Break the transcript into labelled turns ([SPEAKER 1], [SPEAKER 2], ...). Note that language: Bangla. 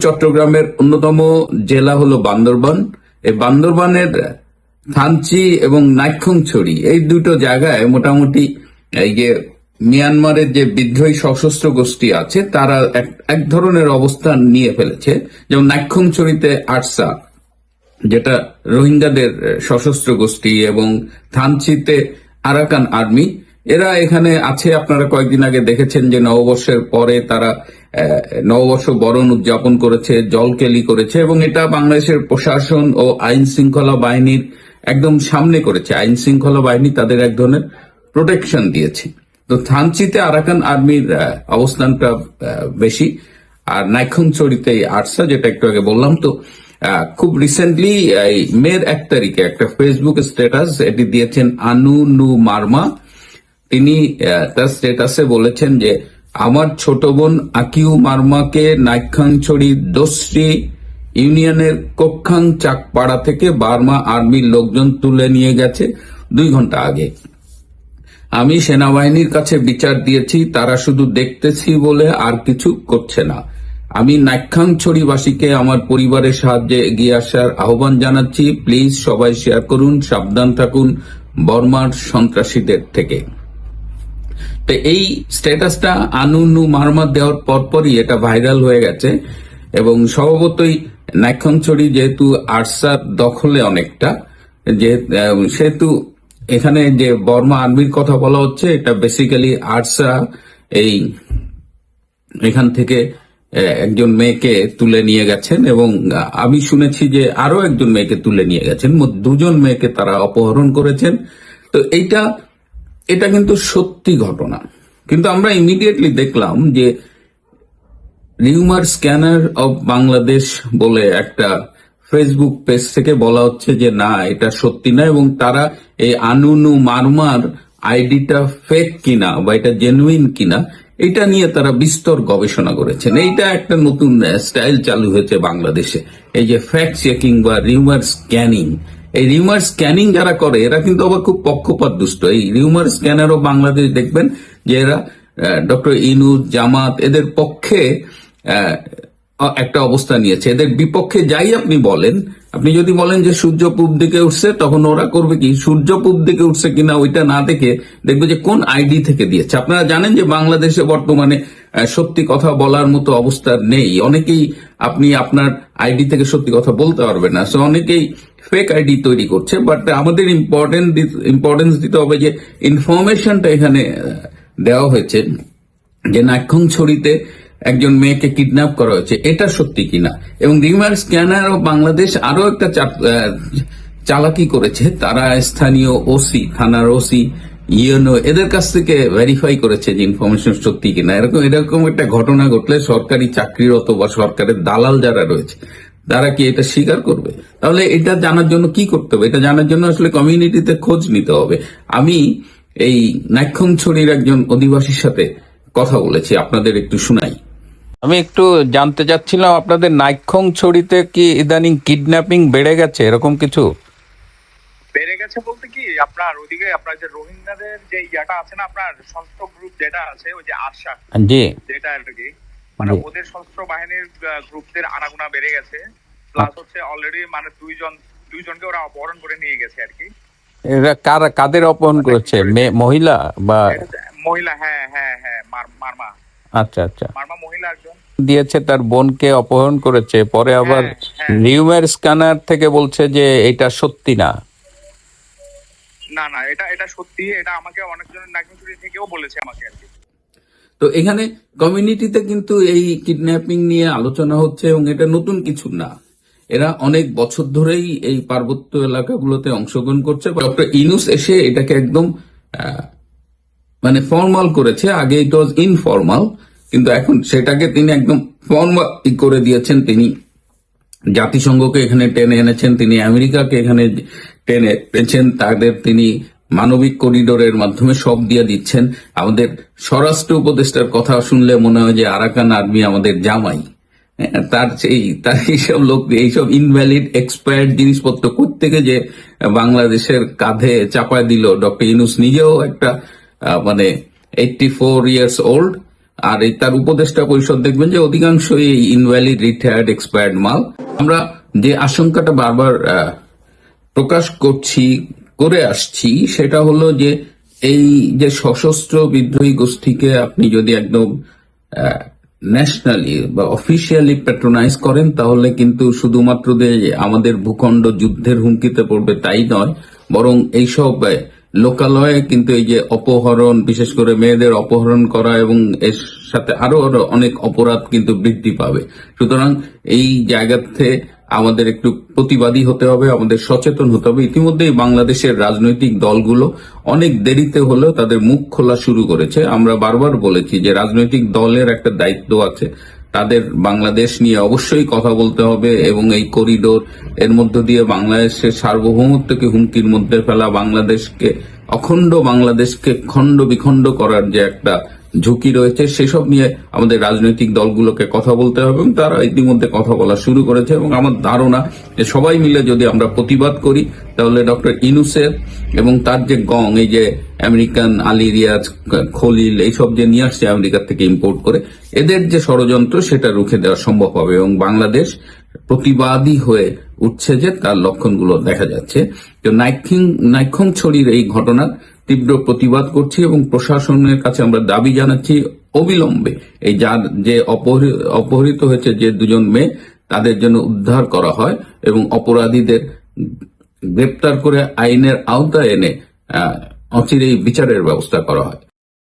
[SPEAKER 1] চট্টগ্রামের অন্যতম জেলা হলো বান্দরবান। এই বান্দরবানের থানচি এবং নাইক্ষ্যংছড়ি এই দুটো জায়গায় মোটামুটি এই যে মিয়ানমারের যে বিদ্রোহী সশস্ত্র গোষ্ঠী আছে তারা এক ধরনের অবস্থান নিয়ে ফেলেছে। যেমন নাইক্ষ্যংছড়িতে আরসা, যেটা রোহিঙ্গাদের সশস্ত্র গোষ্ঠী, এবং থানচিতে আরাকান আর্মি, এরা এখানে আছে। আপনারা কয়েকদিন আগে দেখেছেন যে নববর্ষের পরে তারা নববর্ষ বরণ উদযাপন করেছে, জলকেলি করেছে, এবং এটা বাংলাদেশের প্রশাসন ও আইন শৃঙ্খলা বাহিনীর একদম সামনে করেছে। আইন শৃঙ্খলা বাহিনী তাদের এক ধরনের প্রোটেকশন দিয়েছে। তো থানচিতে আরাকান আর্মির অবস্থানটা বেশি, আর নাইক্ষ্যংছড়িতে আরসা, যেটা একটু আগে বললাম। তো খুব রিসেন্টলি মের 1 তারিখে একটা ফেসবুক স্ট্যাটাস এটি দিয়েছেন আনু নু মার্মা। তিনি তার স্ট্যাটাসে বলেছেন যে আমার ছোট বোন আকিউ মার্মাকে নাইক্ষ্যংছড়ি দোসরি ইউনিয়নের কোকখাং চাকপাড়া থেকে বার্মা আর্মির লোকজন তুলে নিয়ে গেছে 2 ঘন্টা আগে। আমি সেনাবাহিনীর কাছে বিচার দিয়েছি, তারা শুধু দেখতেছি বলে আর কিছু করছে না। আমি নাইক্ষ্যংছড়িবাসীকে আমার পরিবারের সাহায্যে এগিয়ে আসার আহ্বান জানাচ্ছি। প্লিজ সবাই শেয়ার করুন, সাবধান থাকুন বর্মার সন্ত্রাসীদের থেকে। তো এই স্ট্যাটাসটা আনুনু মারমা দেওয়ার পরপরই এটা ভাইরাল হয়ে গেছে, এবং স্বভাবতই নাইক্ষ্যংছড়ি যেহেতু আরসার দখলে অনেকটা, সেহেতু এখানে যে বর্মা আর্মির কথা বলা হচ্ছে এটা বেসিক্যালি আরসা এই এখান থেকে একজন মেয়েকে তুলে নিয়ে গেছেন, এবং আমি শুনেছি যে আরো একজন মেয়েকে তুলে নিয়ে গেছেন। 2জন মেয়েকে তারা অপহরণ করেছেন। তো এটা কিন্তু সত্যি ঘটনা। কিন্তু আমরা ইমিডিয়েটলি দেখলাম যে রিউমার স্ক্যানার অব বাংলাদেশ বলে একটা ফেসবুক পেজ থেকে বলা হচ্ছে যে না, এটা সত্যি না, এবং তারা এই আনুনু মারমার আইডিটা ফেক কিনা বা এটা জেনুইন কিনা এটা নিয়ে তারা বিস্তর গবেষণা করেছেন। এইটা একটা নতুন স্টাইল চালু হয়েছে বাংলাদেশে, এই যে ফ্যাক্ট চেকিং বা রিউমার স্ক্যানিং। এই রিউমার স্ক্যানিং যারা করে এরা কিন্তু আবার খুব পক্ষপাত দুষ্ট। এই রিউমার স্ক্যানারও বাংলাদেশ দেখবেন যে এরা ডক্টর ইনুস, জামাত এদের পক্ষে একটা অবস্থা নিয়েছে। এদের বিপক্ষে যাই আপনি বলেন, আপনি যদি বলেন যে সূর্য পূব দিকে উঠছে, তখন ওরা করবে কি, সূর্য পূব দিকে উঠছে কিনা ওইটা না দেখে দেখবে যে কোন আইডি থেকে দিয়েছে। আপনারা জানেন যে বাংলাদেশে বর্তমানে সত্যি কথা বলার মতো অবস্থা নেই। অনেকেই আপনি আপনার আইডি থেকে সত্যি কথা বলতে পারবেন না, সো অনেকেই ফেক আইডি তৈরি করছে। বাট আমাদের ইম্পর্টেন্স দিতে হবে যে ইনফরমেশনটা এখানে দেওয়া হয়েছে যে নাইক্ষ্যংছড়িতে একজন মেয়েকে কিডন্যাপ করা হয়েছে, এটা সত্যি কিনা। এবং রিউমার স্ক্যানার ও বাংলাদেশ আরো একটা চালাকি করেছে। তারা স্থানীয় ওসি, থানার ওসি, ইউএনও এদের কাছ থেকে ভেরিফাই করেছে যে ইনফরমেশন সত্যি কিনা। এরকম একটা ঘটনা ঘটলে সরকারি চাকরিরত বা সরকারের দালাল যারা রয়েছে তারা কি এটা স্বীকার করবে? তাহলে এটা জানার জন্য কি করতে হবে? এটা জানার জন্য আসলে কমিউনিটিতে খোঁজ নিতে হবে। আমি এই নাইক্ষ্যংছড়ির একজন অধিবাসীর সাথে কথা বলেছি, আপনাদের একটু শুনাই।
[SPEAKER 2] আমি একটু জানতে চাচ্ছিলাম, আপনাদের নাইক্ষ্যংছড়িতে কি ইদানিং কিডন্যাপিং বেড়ে গেছে, এরকম কিছু?
[SPEAKER 3] বেড়ে গেছে বলতে কি, আপনার ওদিকে আপনার যে রোহিঙ্গাদের যে ইয়াটা আছে না, আপনার সশস্ত্র গ্রুপ যেটা আছে, ওই যে আশা,
[SPEAKER 2] জি,
[SPEAKER 3] যেটা আর কি, মানে ওদের সশস্ত্র বাহিনীর গ্রুপদের আনাগোনা বেড়ে গেছে। প্লাস হচ্ছে অলরেডি মানে দুইজনকে ওরা অপহরণ করে নিয়ে গেছে আর কি।
[SPEAKER 2] এরা কাদের অপহরণ করেছে? মহিলা বা
[SPEAKER 3] মহিলা? হ্যাঁ হ্যাঁ হ্যাঁ, মারমা।
[SPEAKER 2] আচ্ছা আচ্ছা,
[SPEAKER 3] মারমা মহিলা একজন
[SPEAKER 2] দিয়েছে, তার বোনকে অপহরণ করেছে। পরে আবার রিউমার স্ক্যানার থেকে বলছে যে এটা সত্যি না।
[SPEAKER 3] না না, এটা সত্যি। এটা আমাকে অনেকজন নাইক্ষ্যংছড়ি থেকেও বলেছে আমাকে আর কি।
[SPEAKER 1] তো এখানে কমিউনিটিতে কিন্তু এই কিডন্যাপিং নিয়ে আলোচনা হচ্ছে, এবং এটা নতুন কিছু না। এরা অনেক বছর ধরেই এই পার্বত্য এলাকাগুলোতে অংশগ্রহণ করছে। ডক্টর ইনুস এসে এটাকে একদম মানে ফর্মাল করেছে। আগে ইট ওয়াজ ইনফর্মাল, কিন্তু এখন সেটাকে তিনি একদম ফর্মাল করে দিয়েছেন। তিনি জাতিসংঘকে এখানে টেনে এনেছেন, তিনি আমেরিকাকে এখানে টেনে এনেছেন, তাদের তিনি মানবিক করিডোরের মাধ্যমে সব দিয়ে দিচ্ছেন। আমাদের স্বরাষ্ট্র উপদেষ্টার কথা শুনলে মনে হয় যে আরাকান আর্মি আমাদের জামাই। তার এইসব লোক, এইসব ইনভ্যালিড এক্সপায়ার্ড জিনিসপত্র কোত্থেকে যে বাংলাদেশের কাঁধে চাপায় দিল। ডক্টর ইউনূস নিজেও একটা মানে 84 years old, আর এই তার উপদেষ্টা পরিষদ দেখবেন যে অধিকাংশই ইনভ্যালিড, রিটায়ার্ড, এক্সপায়ার্ড মাল। আমরা যে আশঙ্কাটা বারবার প্রকাশ করে আসছি সেটা হলো যে এই যে সশস্ত্র বিদ্রোহী গোষ্ঠীকে আপনি যদি একদম ন্যাশনালি বা অফিসিয়ালি প্যাট্রোনাইজ করেন তাহলে কিন্তু শুধুমাত্র যে আমাদের ভূখণ্ড যুদ্ধের হুমকিতে পড়বে তাই নয়, বরং এইসব লোকালয়ে কিন্তু এই যে অপহরণ, বিশেষ করে মেয়েদের অপহরণ করা এবং এর সাথে আরো আরো অনেক অপরাধ কিন্তু বৃদ্ধি পাবে। সুতরাং এই জায়গাতে আমাদের একটু প্রতিবাদী হতে হবে, আমাদের সচেতন হতে হবে। ইতিমধ্যেই বাংলাদেশের রাজনৈতিক দলগুলো অনেক দেরিতে হলেও তাদের মুখ খোলা শুরু করেছে। আমরা বারবার বলেছি যে রাজনৈতিক দলের একটা দায়িত্ব আছে, তাদের বাংলাদেশ নিয়ে অবশ্যই কথা বলতে হবে এবং এই করিডোর এর মধ্য দিয়ে বাংলাদেশের সার্বভৌমত্বকে হুমকির মধ্যে ফেলা, অখণ্ড বাংলাদেশকে খণ্ড বিখণ্ড করার যে একটা ঝুঁকি রয়েছে সেসব নিয়ে আমাদের রাজনৈতিক দলগুলোকে কথা বলতে হবে এবং তারা ইতিমধ্যে কথা বলা শুরু করেছে। এবং আমার ধারণা যে সবাই মিলে যদি আমরা প্রতিবাদ করি তাহলে ডক্টর ইউনূসের এবং তার যে গং, এই যে আমেরিকান আলী রিয়াজ, খলিল, এইসব যে নিয়ে আসছে আমেরিকা থেকে ইম্পোর্ট করে, এদের যে ষড়যন্ত্র সেটা রুখে দেওয়া সম্ভব হবে এবং বাংলাদেশ প্রতিবাদী হয়ে উঠছে যে তার লক্ষণগুলো দেখা যাচ্ছে। তো নাইক্ষ্যংছড়ির এই ঘটনার তীব্র প্রতিবাদ করছি এবং প্রশাসনের কাছে আমরা দাবি জানাচ্ছি অবিলম্বে এই যে অপহৃত হয়েছে যে দুজন মেয়ে, তাদের জন্য উদ্ধার করা হয় এবং অপরাধীদের গ্রেপ্তার করে আইনের আওতায় এনে অচিরেই বিচারের ব্যবস্থা করা হয়।